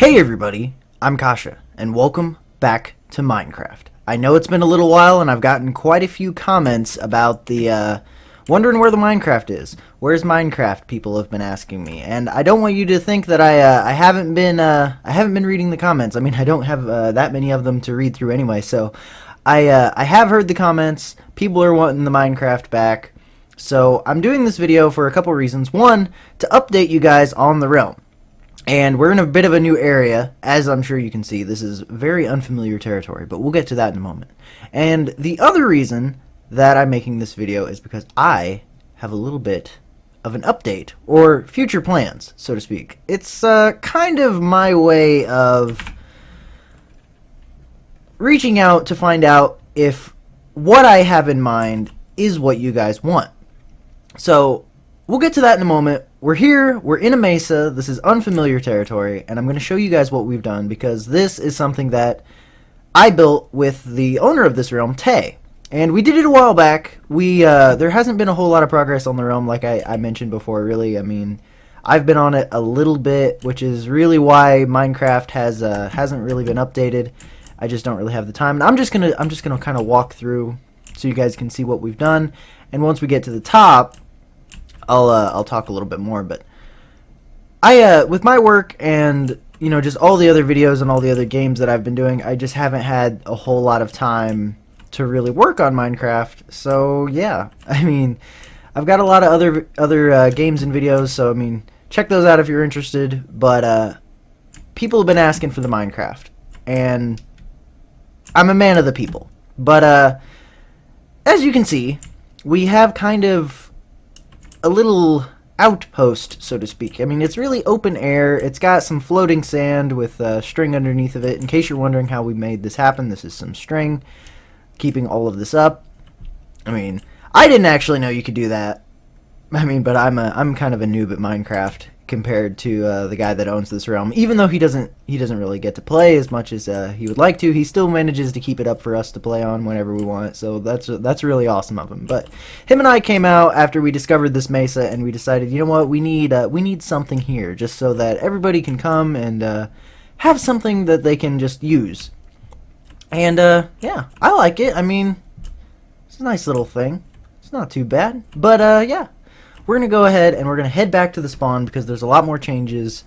Hey everybody, I'm Kasha, and welcome back to Minecraft. I know it's been a little while, and I've gotten quite a few comments about the, wondering where the Minecraft is. Where's Minecraft? People have been asking me, and I don't want you to think that I haven't been reading the comments. I mean, I don't have that many of them to read through anyway, so I have heard the comments. People are wanting the Minecraft back, so I'm doing this video for a couple reasons. One, to update you guys on the realm. And we're in a bit of a new area, as I'm sure you can see. This is very unfamiliar territory, but we'll get to that in a moment. And the other reason that I'm making this video is because I have a little bit of an update, or future plans, so to speak. It's kind of my way of reaching out to find out if what I have in mind is what you guys want. So, we'll get to that in a moment. We're here, we're in a mesa, this is unfamiliar territory, and I'm going to show you guys what we've done, because this is something that I built with the owner of this realm, Tay. And we did it a while back. There hasn't been a whole lot of progress on the realm, like I mentioned before, really. I mean, I've been on it a little bit, which is really why Minecraft hasn't really been updated. I just don't really have the time. And I'm just gonna kind of walk through so you guys can see what we've done, and once we get to the top, I'll talk a little bit more. But I with my work and just all the other videos and all the other games that I've been doing, I just haven't had a whole lot of time to really work on Minecraft. So yeah, I mean, I've got a lot of other games and videos, so I mean, check those out if you're interested. But people have been asking for the Minecraft, and I'm a man of the people. But as you can see, we have kind of a little outpost, so to speak. I mean, it's really open air. It's got some floating sand with string underneath of it. In case you're wondering how we made this happen, this is some string keeping all of this up. I mean, I didn't actually know you could do that. I mean, but I'm kind of a noob at Minecraft compared to the guy that owns this realm. Even though he doesn't really get to play as much as he would like to, he still manages to keep it up for us to play on whenever we want. So that's really awesome of him. But him and I came out after we discovered this mesa, and we decided, you know what, we need something here just so that everybody can come and have something that they can just use. And yeah, I like it. I mean, it's a nice little thing. It's not too bad. But yeah. We're going to go ahead and we're going to head back to the spawn, because there's a lot more changes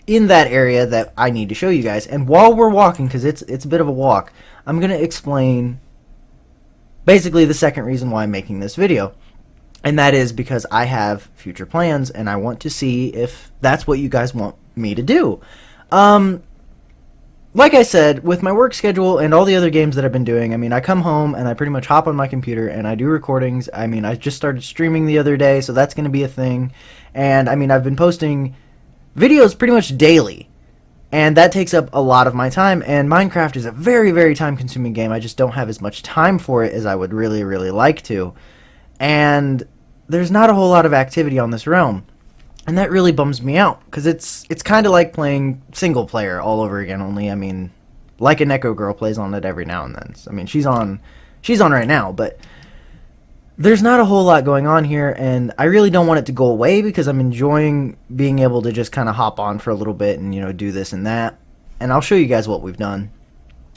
in that area that I need to show you guys. And while we're walking, because it's a bit of a walk, I'm going to explain basically the second reason why I'm making this video. And that is because I have future plans, and I want to see if that's what you guys want me to do. Like I said, with my work schedule and all the other games that I've been doing, I mean, I come home and I pretty much hop on my computer and I do recordings. I mean, I just started streaming the other day, so that's going to be a thing. And, I mean, I've been posting videos pretty much daily, and that takes up a lot of my time. And Minecraft is a very, very time-consuming game. I just don't have as much time for it as I would really, really like to. And there's not a whole lot of activity on this realm. And that really bums me out, because it's kind of like playing single player all over again, only, I mean, like a Neko girl plays on it every now and then. So, I mean, she's on right now, but there's not a whole lot going on here, and I really don't want it to go away, because I'm enjoying being able to just kind of hop on for a little bit and, do this and that. And I'll show you guys what we've done.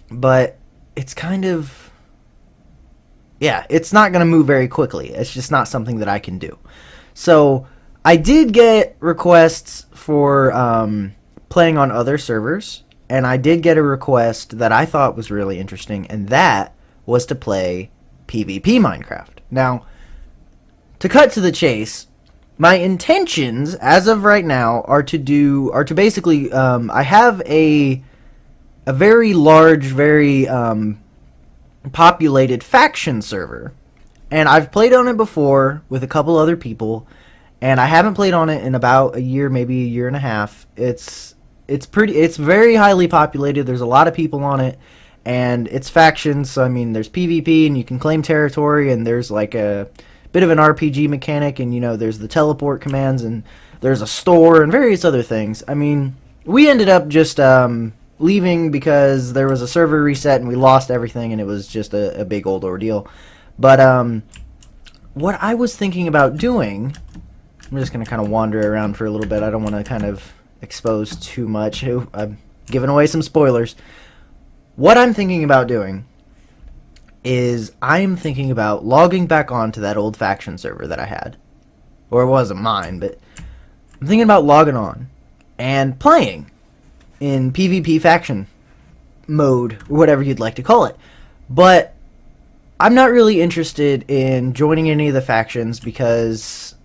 But it's kind of, yeah, it's not going to move very quickly. It's just not something that I can do. So I did get requests for playing on other servers, and I did get a request that I thought was really interesting, and that was to play PvP Minecraft. Now, to cut to the chase, my intentions as of right now are to basically I have a very large, very populated faction server, and I've played on it before with a couple other people. And I haven't played on it in about a year, maybe a year and a half. It's very highly populated. There's a lot of people on it, and it's factions. So I mean, there's PvP, and you can claim territory, and there's like a bit of an RPG mechanic, and there's the teleport commands, and there's a store and various other things. I mean, we ended up just leaving because there was a server reset, and we lost everything, and it was just a big old ordeal. But what I was thinking about doing, I'm just going to kind of wander around for a little bit. I don't want to kind of expose too much. I'm giving away some spoilers. What I'm thinking about doing is I'm thinking about logging back onto that old faction server that I had. Or it wasn't mine, but I'm thinking about logging on and playing in PvP faction mode, or whatever you'd like to call it. But I'm not really interested in joining any of the factions because,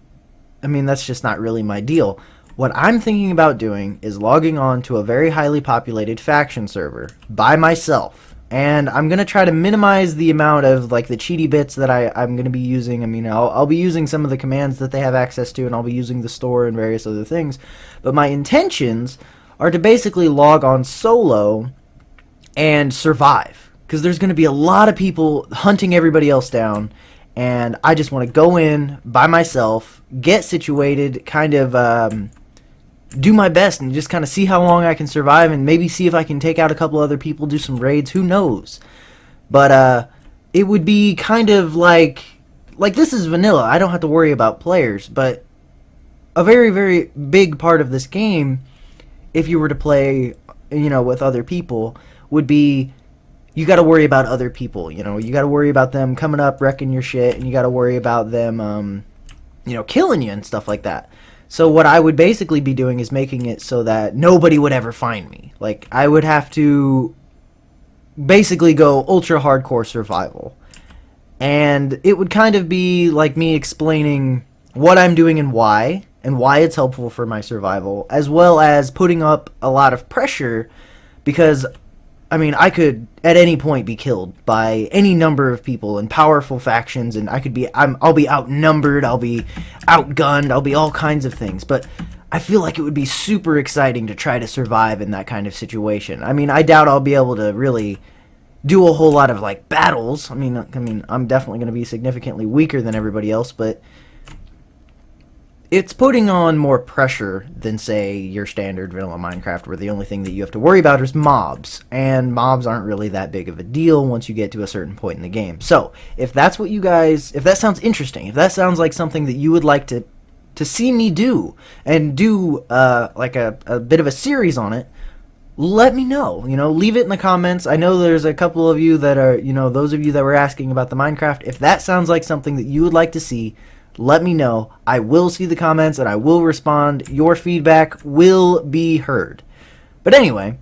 I mean, that's just not really my deal. What I'm thinking about doing is logging on to a very highly populated faction server by myself. And I'm going to try to minimize the amount of, like, the cheaty bits that I'm going to be using. I mean, I'll be using some of the commands that they have access to, and I'll be using the store and various other things. But my intentions are to basically log on solo and survive. Because there's going to be a lot of people hunting everybody else down. And I just want to go in by myself, get situated, kind of do my best and just kind of see how long I can survive, and maybe see if I can take out a couple other people, do some raids, who knows. But it would be kind of like this is vanilla. I don't have to worry about players, but a very, very big part of this game, if you were to play, with other people, would be you got to worry about other people. You got to worry about them coming up, wrecking your shit, and you got to worry about them, killing you and stuff like that. So what I would basically be doing is making it so that nobody would ever find me. Like, I would have to basically go ultra hardcore survival. And it would kind of be like me explaining what I'm doing and why it's helpful for my survival, as well as putting up a lot of pressure because, I mean, I could at any point be killed by any number of people in powerful factions, and I'll be outnumbered, I'll be outgunned, I'll be all kinds of things. But I feel like it would be super exciting to try to survive in that kind of situation. I mean, I doubt I'll be able to really do a whole lot of like battles. I mean, I'm definitely going to be significantly weaker than everybody else, but it's putting on more pressure than, say, your standard vanilla Minecraft, where the only thing that you have to worry about is mobs. And mobs aren't really that big of a deal once you get to a certain point in the game. So, if that's what you guys... if that sounds interesting, if that sounds like something that you would like to see me do, and do, like a bit of a series on it, let me know. Leave it in the comments. I know there's a couple of you that are, those of you that were asking about the Minecraft. If that sounds like something that you would like to see, let me know. I will see the comments and I will respond. Your feedback will be heard. But anyway,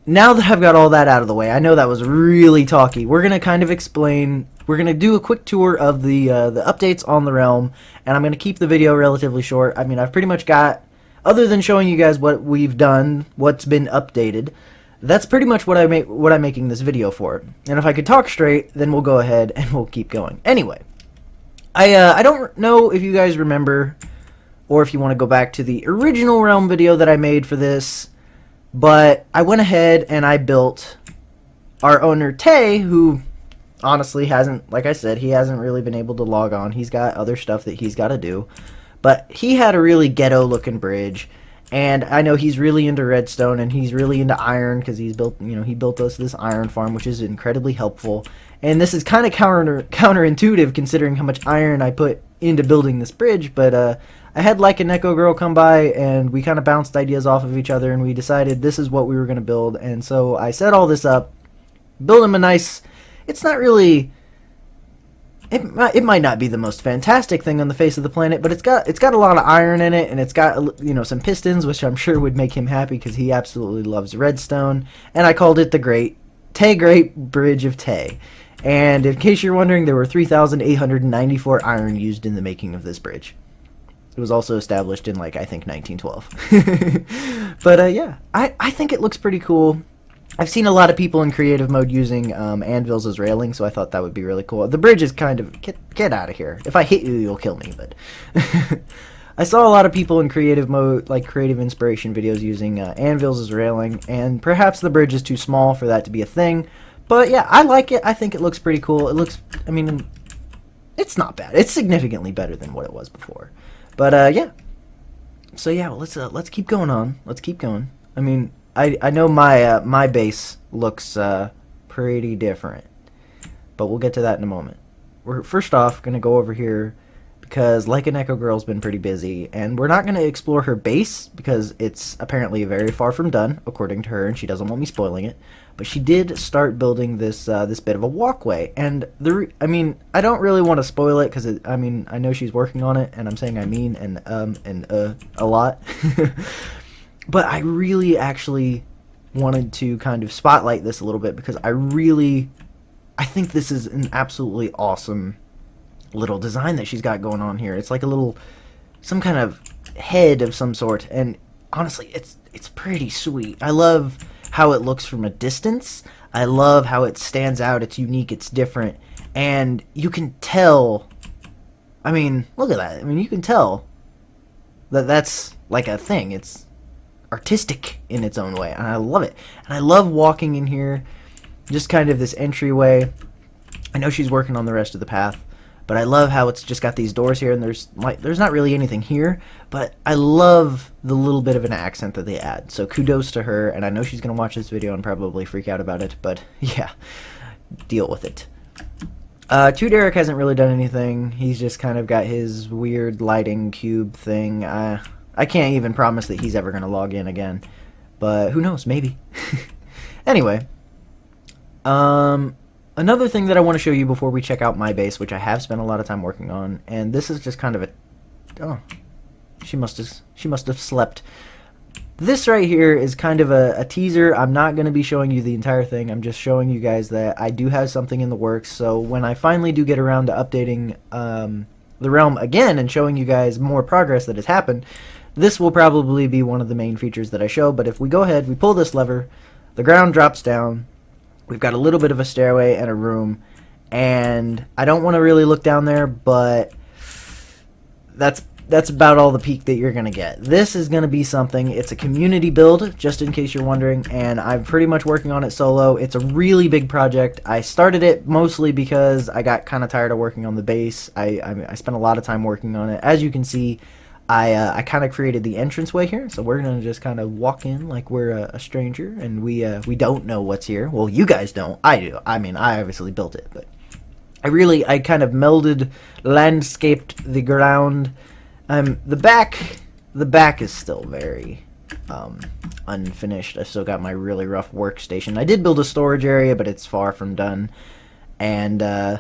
now that I've got all that out of the way, I know that was really talky. We're going to kind of explain, we're going to do a quick tour of the updates on the realm, and I'm going to keep the video relatively short. I mean, I've pretty much got, other than showing you guys what we've done, what's been updated, that's pretty much what I'm making this video for. And if I could talk straight, then we'll go ahead and we'll keep going. Anyway, I don't know if you guys remember, or if you want to go back to the original Realm video that I made for this, but I went ahead and I built our owner Tay, who honestly hasn't, like I said, he hasn't really been able to log on. He's got other stuff that he's got to do, but he had a really ghetto looking bridge, and I know he's really into redstone and he's really into iron because he's built, he built us this iron farm, which is incredibly helpful. And this is kind of counterintuitive considering how much iron I put into building this bridge, but I had like a Neko girl come by and we kind of bounced ideas off of each other and we decided this is what we were going to build. And so I set all this up, built him a nice, it's not really, it might not be the most fantastic thing on the face of the planet, but it's got a lot of iron in it, and it's got, some pistons, which I'm sure would make him happy because he absolutely loves redstone. And I called it the Great Bridge of Tay. And in case you're wondering, there were 3,894 iron used in the making of this bridge. It was also established in, I think 1912. But, yeah, I think it looks pretty cool. I've seen a lot of people in creative mode using anvils as railing, so I thought that would be really cool. The bridge is kind of... Get out of here. If I hit you, you'll kill me, but... I saw a lot of people in creative mode, creative inspiration videos, using anvils as railing, and perhaps the bridge is too small for that to be a thing. But yeah, I like it. I think it looks pretty cool. It looks, it's not bad. It's significantly better than what it was before. But yeah. So yeah, well, let's keep going on. Let's keep going. I know my base looks pretty different, but we'll get to that in a moment. We're first off gonna go over here because Like an Echo Girl's been pretty busy, and we're not going to explore her base because it's apparently very far from done, according to her, and she doesn't want me spoiling it. But she did start building this this bit of a walkway, and I don't really want to spoil it because I know she's working on it, and I'm saying a lot. But I really actually wanted to kind of spotlight this a little bit because I think this is an absolutely awesome little design that she's got going on here. It's like some kind of head of some sort, and honestly, it's pretty sweet. I love how it looks from a distance. I love how it stands out. It's unique. It's different, and you can tell. Look at that. You can tell that that's like a thing. It's artistic in its own way, and I love it. And I love walking in here, just kind of this entryway. I know she's working on the rest of the path, but I love how it's just got these doors here, and there's not really anything here, but I love the little bit of an accent that they add. So kudos to her, and I know she's going to watch this video and probably freak out about it, but yeah, deal with it. Two Derek hasn't really done anything. He's just kind of got his weird lighting cube thing. I can't even promise that he's ever going to log in again, but who knows, maybe. Anyway, another thing that I want to show you before we check out my base, which I have spent a lot of time working on, and this is just kind of she must have slept. This right here is kind of a teaser. I'm not going to be showing you the entire thing. I'm just showing you guys that I do have something in the works, so when I finally do get around to updating the realm again and showing you guys more progress that has happened, this will probably be one of the main features that I show. But if we go ahead, we pull this lever, the ground drops down. We've got a little bit of a stairway and a room, and I don't want to really look down there, but that's about all the peak that you're going to get. This is going to be something. It's a community build, just in case you're wondering, and I'm pretty much working on it solo. It's a really big project. I started it mostly because I got kind of tired of working on the base. I spent a lot of time working on it. As you can see, I kind of created the entranceway here, so we're going to just kind of walk in like we're a stranger, and we don't know what's here. Well, you guys don't. I do. I obviously built it, but I kind of melded, landscaped the ground. The back is still very unfinished. I still got my really rough workstation. I did build a storage area, but it's far from done, and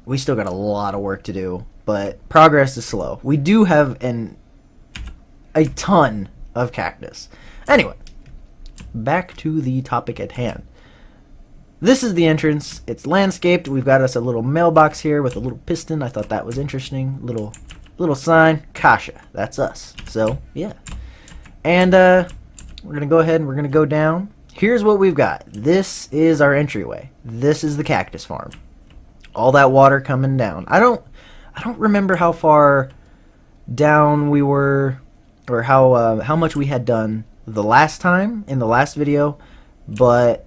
we still got a lot of work to do. But progress is slow. We do have a ton of cactus. Anyway, back to the topic at hand. This is the entrance. It's landscaped. We've got us a little mailbox here with a little piston. I thought that was interesting. Little sign. Kasha. That's us. So, yeah. And we're going to go ahead and we're going to go down. Here's what we've got. This is our entryway. This is the cactus farm. All that water coming down. I don't remember how far down we were, or how much we had done the last time in the last video, but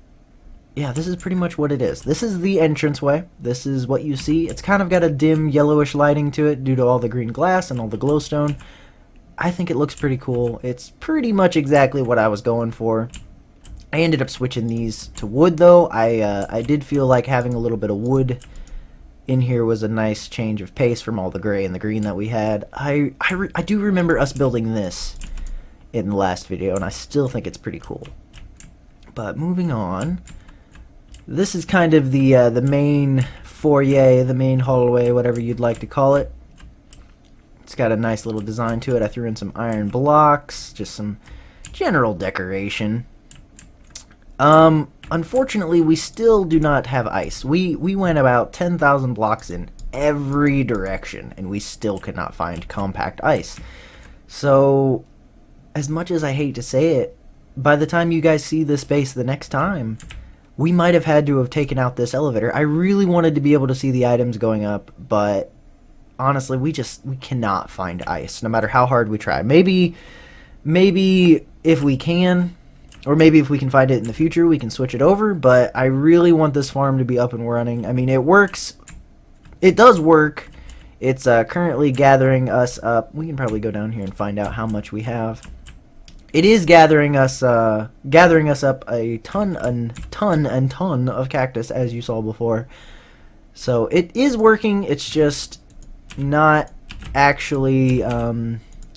yeah, this is pretty much what it is. This is the entranceway. This is what you see. It's kind of got a dim yellowish lighting to it due to all the green glass and all the glowstone. I think it looks pretty cool. It's pretty much exactly what I was going for. I ended up switching these to wood though. I did feel like having a little bit of wood in here was a nice change of pace from all the gray and the green that we had. I do remember us building this in the last video, and I still think it's pretty cool. But moving on, this is kind of the main foyer, the main hallway, whatever you'd like to call it. It's got a nice little design to it. I threw in some iron blocks, just some general decoration. Unfortunately, we still do not have ice. We went about 10,000 blocks in every direction, and we still could not find compact ice. So, as much as I hate to say it, by the time you guys see this base the next time, we might have had to have taken out this elevator. I really wanted to be able to see the items going up, but honestly, we cannot find ice, no matter how hard we try. Maybe if we can, or maybe if we can find it in the future, we can switch it over, but I really want this farm to be up and running. I mean, it works. It does work. It's currently gathering us up. We can probably go down here and find out how much we have. It is gathering us up a ton of cactus, as you saw before. So it is working. It's just not actually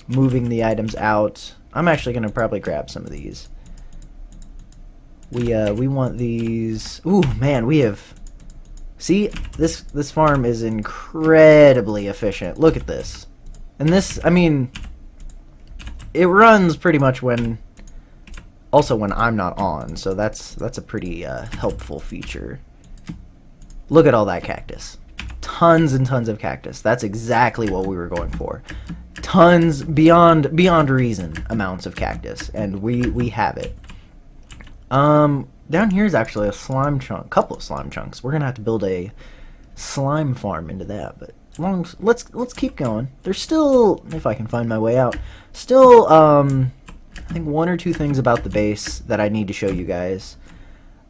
moving the items out. I'm actually going to probably grab some of these. We want these. Ooh, man, we have... See, this farm is incredibly efficient. Look at this. And this, I mean, it runs pretty much when... Also when I'm not on, so that's a pretty helpful feature. Look at all that cactus. Tons and tons of cactus. That's exactly what we were going for. Tons, beyond reason amounts of cactus, and we have it. Down here is actually a slime chunk, couple of slime chunks. We're gonna have to build a slime farm into that, but let's keep going. There's still, if I can find my way out, still I think one or two things about the base that I need to show you guys.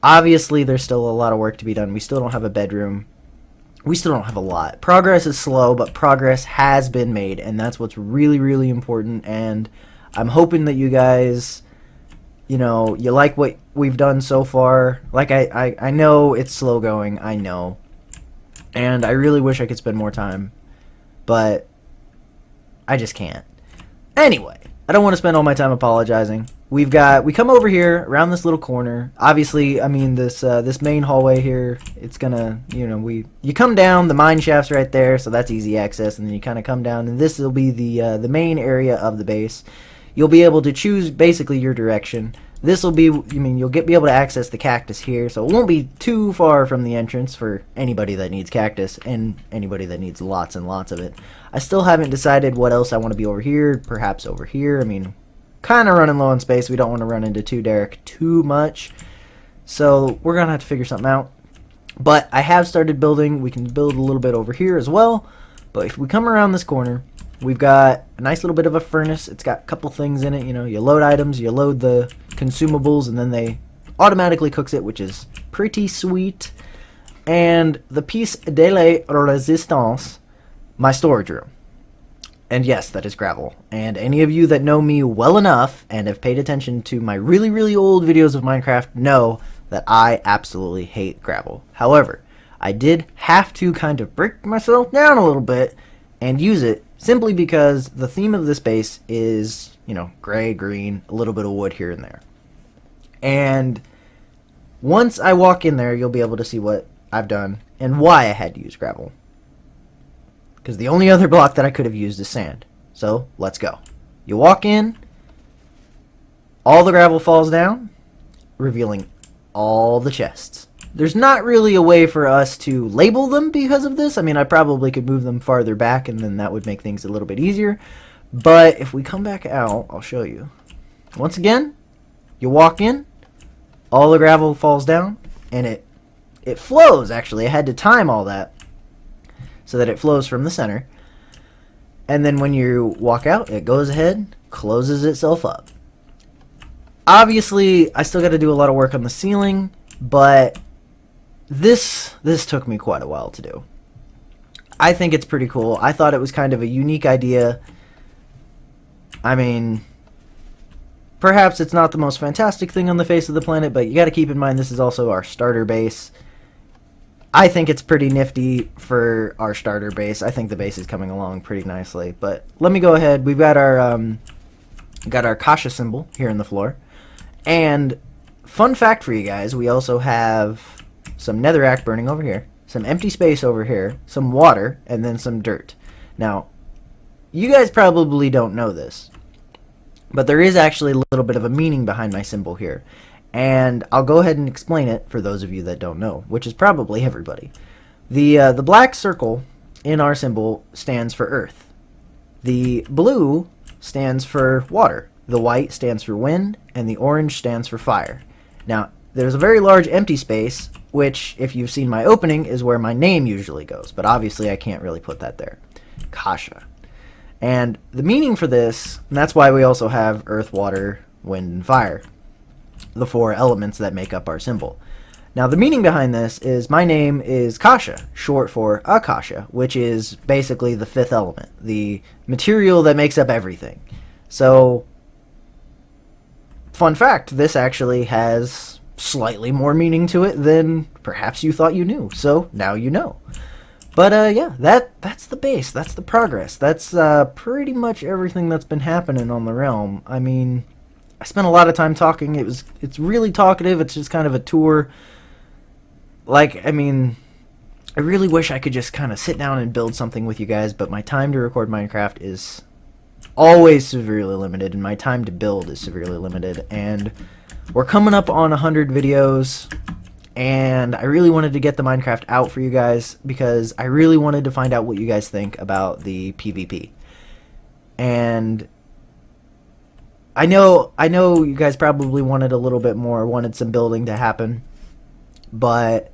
Obviously, there's still a lot of work to be done. We still don't have a bedroom. We still don't have a lot. Progress is slow, but progress has been made, and that's what's really, really important. And I'm hoping that you guys, you know, you like what we've done so far. Like, I know it's slow going, I know. And I really wish I could spend more time, but I just can't. Anyway, I don't want to spend all my time apologizing. We come over here around this little corner. Obviously, I mean this main hallway here. It's gonna, you know, you come down. The mine shaft's right there, so that's easy access. And then you kind of come down, and this will be the main area of the base. You'll be able to choose basically your direction. This will be, I mean, you'll be able to access the cactus here, so it won't be too far from the entrance for anybody that needs cactus and anybody that needs lots and lots of it. I still haven't decided what else I want to be over here. Perhaps over here. I mean, kind of running low on space. We don't want to run into Derek too much, so we're gonna have to figure something out. But I have started building. We can build a little bit over here as well. But if we come around this corner, we've got a nice little bit of a furnace. It's got a couple things in it. You know, you load items, you load the consumables, and then they automatically cooks it, which is pretty sweet. And the piece de la resistance, my storage room. And yes, that is gravel. And any of you that know me well enough and have paid attention to my really, really old videos of Minecraft know that I absolutely hate gravel. However, I did have to kind of break myself down a little bit and use it simply because the theme of this base is, you know, gray, green, a little bit of wood here and there. And once I walk in there, you'll be able to see what I've done and why I had to use gravel. Because the only other block that I could have used is sand. So, let's go. You walk in, all the gravel falls down, revealing all the chests. There's not really a way for us to label them because of this. I mean, I probably could move them farther back, and then that would make things a little bit easier. But if we come back out, I'll show you. Once again, you walk in, all the gravel falls down, and it flows, actually. I had to time all that so that it flows from the center. And then when you walk out, it goes ahead, closes itself up. Obviously, I still got to do a lot of work on the ceiling, but this took me quite a while to do. I think it's pretty cool. I thought it was kind of a unique idea. I mean, perhaps it's not the most fantastic thing on the face of the planet, but you got to keep in mind this is also our starter base. I think it's pretty nifty for our starter base. I think the base is coming along pretty nicely. But let me go ahead. We've got our Kasha symbol here in the floor. And fun fact for you guys, we also have some netherrack burning over here, some empty space over here, some water, and then some dirt. Now, you guys probably don't know this, but there is actually a little bit of a meaning behind my symbol here. And I'll go ahead and explain it for those of you that don't know, which is probably everybody. The black circle in our symbol stands for earth. The blue stands for water. The white stands for wind, and the orange stands for fire. Now, there's a very large empty space, which, if you've seen my opening, is where my name usually goes. But obviously, I can't really put that there. Kasha. And the meaning for this, and that's why we also have earth, water, wind, and fire. The four elements that make up our symbol. Now, the meaning behind this is my name is Kasha, short for Akasha, which is basically the fifth element, the material that makes up everything. So, fun fact, this actually has slightly more meaning to it than perhaps you thought you knew. So, now you know. But yeah, that's the base. That's the progress. That's pretty much everything that's been happening on the realm. I mean, I spent a lot of time talking. It's really talkative. It's just kind of a tour. Like, I mean, I really wish I could just kind of sit down and build something with you guys, but my time to record Minecraft is always severely limited, and my time to build is severely limited. And we're coming up on 100 videos. And I really wanted to get the Minecraft out for you guys because I really wanted to find out what you guys think about the PvP. And I know you guys probably wanted a little bit more, wanted some building to happen. But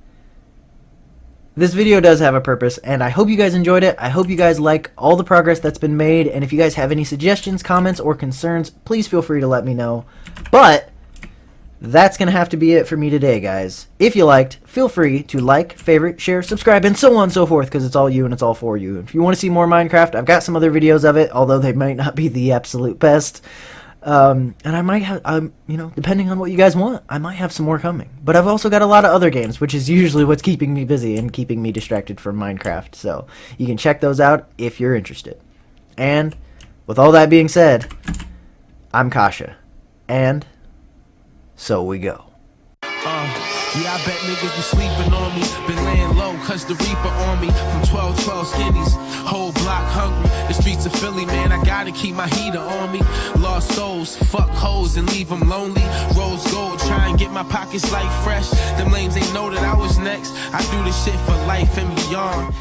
this video does have a purpose, and I hope you guys enjoyed it. I hope you guys like all the progress that's been made, and if you guys have any suggestions, comments, or concerns, please feel free to let me know. But that's going to have to be it for me today, guys. If you liked, feel free to like, favorite, share, subscribe, and so on and so forth, because it's all you and it's all for you. If you want to see more Minecraft, I've got some other videos of it, although they might not be the absolute best. And I might have, you know, depending on what you guys want, I might have some more coming. But I've also got a lot of other games, which is usually what's keeping me busy and keeping me distracted from Minecraft. So you can check those out if you're interested. And with all that being said, I'm Kasha. And so we go. Yeah, I bet niggas be sleeping on me. Been laying low, cause the reaper on me. From 12 skinnies, whole block hungry. The streets of Philly, man, I gotta keep my heater on me. Lost souls, fuck hoes and leave them lonely. Rose gold, try and get my pockets like fresh. Them lames ain't know that I was next. I do this shit for life and beyond.